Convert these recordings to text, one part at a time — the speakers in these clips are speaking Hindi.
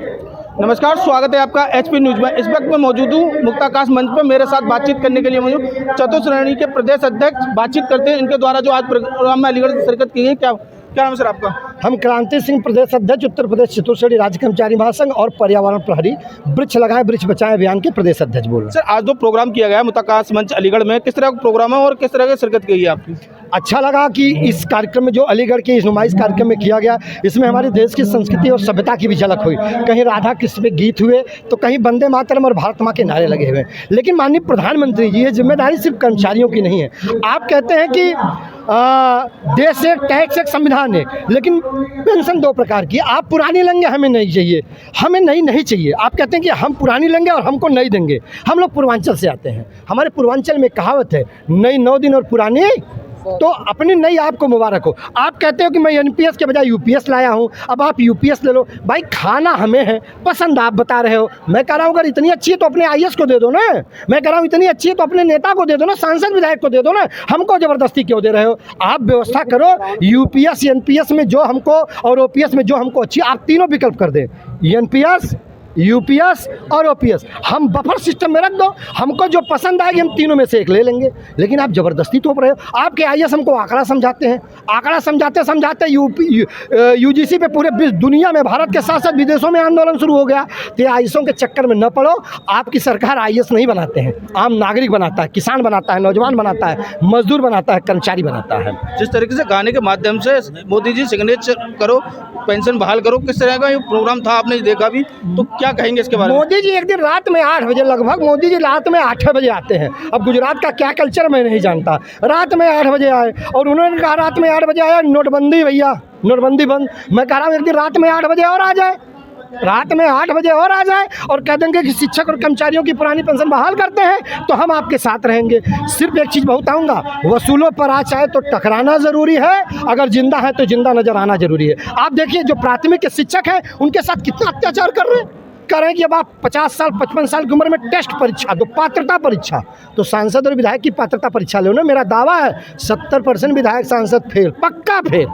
नमस्कार, स्वागत है आपका एचपी न्यूज़ में। इस वक्त मैं मौजूद हूँ मुक्ताकाश मंच पर। मेरे साथ बातचीत करने के लिए मौजूद चतुश्रेणी के प्रदेश अध्यक्ष बातचीत करते हैं। इनके द्वारा जो आज प्रोग्राम में अलीगढ़ से शिरकत की है, क्या नाम है सर आपका? हम क्रांति सिंह, प्रदेश अध्यक्ष, उत्तर प्रदेश चतुश्रेणी राज्य कर्मचारी महासंघ और पर्यावरण प्रहरी वृक्ष लगाएं वृक्ष बचाएं अभियान के प्रदेश अध्यक्ष बोल रहे हैं। सर, आज जो प्रोग्राम किया गया है मुक्ताकाश मंच अलीगढ़ में, किस तरह का प्रोग्राम है और किस तरह की शिरकत की है आपकी? अच्छा लगा कि इस कार्यक्रम में जो अलीगढ़ के इस नुमाइश कार्यक्रम में किया गया, इसमें हमारे देश की संस्कृति और सभ्यता की भी झलक हुई। कहीं राधा कृष्ण पे गीत हुए तो कहीं वंदे मातरम और भारत माँ के नारे लगे हुए। लेकिन माननीय प्रधानमंत्री जी, ये जिम्मेदारी सिर्फ कर्मचारियों की नहीं है। आप कहते हैं कि देश एक, टैक्स एक, संविधान एक, लेकिन पेंशन दो प्रकार की। आप पुरानी लेंगे, हमें नहीं चाहिए, हमें नई नहीं चाहिए। आप कहते हैं कि हम पुरानी लेंगे और हमको नई देंगे। हम लोग पूर्वांचल से आते हैं, हमारे पूर्वांचल में कहावत है, नई 9 दिन और पुरानी तो अपनी नई आपको मुबारक हो। आप कहते हो कि मैं एनपीएस के बजाय यूपीएस लाया हूं, अब आप यूपीएस ले लो। भाई, खाना हमें है, पसंद आप बता रहे हो। मैं कह रहा हूं अगर इतनी अच्छी है तो अपने आईएएस को दे दो ना। मैं कह रहा हूं इतनी अच्छी है तो अपने नेता को दे दो ना, सांसद विधायक को दे दो ना। हमको ज़बरदस्ती क्यों दे रहे हो? आप व्यवस्था करो, यूपीएस एनपीएस में जो हमको और ओपीएस में जो हमको अच्छी, आप तीनों विकल्प कर दें, एनपीएस, यूपीएस और ओपीएस। हम बफर सिस्टम में रख दो, हमको जो पसंद आएगी हम तीनों में से एक ले लेंगे। लेकिन आप ज़बरदस्ती थोप रहे हो। आपके आईएएस हमको आंकड़ा समझाते हैं, आंकड़ा समझाते समझाते यूजीसी पे पूरे दुनिया में, भारत के साथ साथ विदेशों में आंदोलन शुरू हो गया। तो आईएएसों के चक्कर में न पड़ो। आपकी सरकार आईएएस नहीं बनाते हैं, आम नागरिक बनाता है, किसान बनाता है, नौजवान बनाता है, मजदूर बनाता है, कर्मचारी बनाता है। जिस तरीके से गाने के माध्यम से मोदी जी सिग्नेचर करो, पेंशन बहाल करो, किस तरह का ये प्रोग्राम था आपने देखा भी, तो क्या कहेंगे इसके बारे में? मोदी जी एक दिन रात में 8 बजे, लगभग मोदी जी रात में 8 बजे आते हैं। अब गुजरात का क्या कल्चर मैं नहीं जानता। रात में 8 बजे आए और उन्होंने कहा रात में 8 बजे आया, नोटबंदी भैया, नोटबंदी बंद। मैं कह रहा हूँ एक दिन रात में 8 बजे और आ जाए, रात में 8 बजे और आ जाए और कह देंगे कि शिक्षक और कर्मचारियों की पुरानी पेंशन बहाल करते हैं, तो हम आपके साथ रहेंगे। सिर्फ एक चीज़ बताऊंगा, वसूलों पर आ चाहे तो टकराना ज़रूरी है, अगर जिंदा है तो जिंदा नजर आना ज़रूरी है। आप देखिए जो प्राथमिक के शिक्षक हैं उनके साथ कितना अत्याचार कर रहे हैं। कह रहे हैं कि अब आप 50 साल 55 साल की उम्र में टेस्ट परीक्षा दो, पात्रता परीक्षा। तो सांसद और विधायक की पात्रता परीक्षा लो ना। मेरा दावा है 70% विधायक सांसद फेल, पक्का फेल।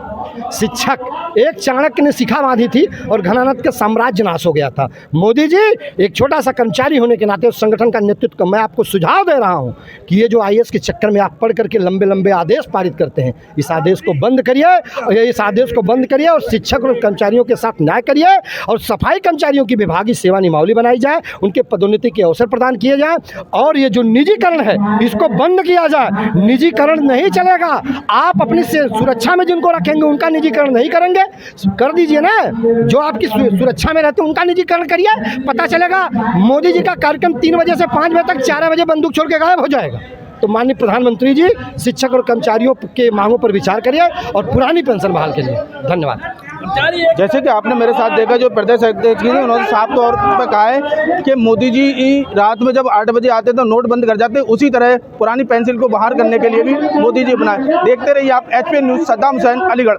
शिक्षक, एक चाणक्य ने शिखा बांधी थी और घनानत का साम्राज्य नाश हो गया था। मोदी जी एक छोटा सा कर्मचारी होने के नाते उस संगठन का नेतृत्व का मैं आपको सुझाव दे रहा हूं कि ये जो आईएएस के चक्कर में आप पढ़ करके लंबे लंबे आदेश पारित करते हैं, इस आदेश को बंद करिए, इस आदेश को बंद करिए और शिक्षक और कर्मचारियों के साथ न्याय करिए और सफाई कर्मचारियों की विभागीय सेवा नियमावली बनाई जाए, उनके पदोन्नति के अवसर प्रदान किए जाए और ये जो निजीकरण है इसको बंद किया जाए। निजीकरण नहीं चलेगा। आप अपनी सुरक्षा में जिनको रखेंगे उनका निजीकरण नहीं करेंगे, कर दीजिए ना। जो आपकी सुरक्षा में रहते हैं उनका निजीकरण करिए। पता चलेगा मोदी जी का कार्यक्रम 3 बजे से 5 बजे तक, 4 बजे बंदूक छोड़ के गायब हो जाएगा। तो माननीय प्रधानमंत्री जी, शिक्षक और कर्मचारियों के मांगों पर विचार करिए और पुरानी पेंशन बहाल करिए। धन्यवाद। जैसे कि आपने मेरे साथ देखा, जो प्रदेश अध्यक्ष जी ने उन्होंने साफ तौर पर कहा है कि मोदी जी रात में जब 8 बजे आते तो नोट बंद कर जाते, उसी तरह पुरानी पेंशन को बहाल करने के लिए भी मोदी जी बनाए। देखते रहिए आप एचपी न्यूज़, सद्दाम हुसैन, अलीगढ़।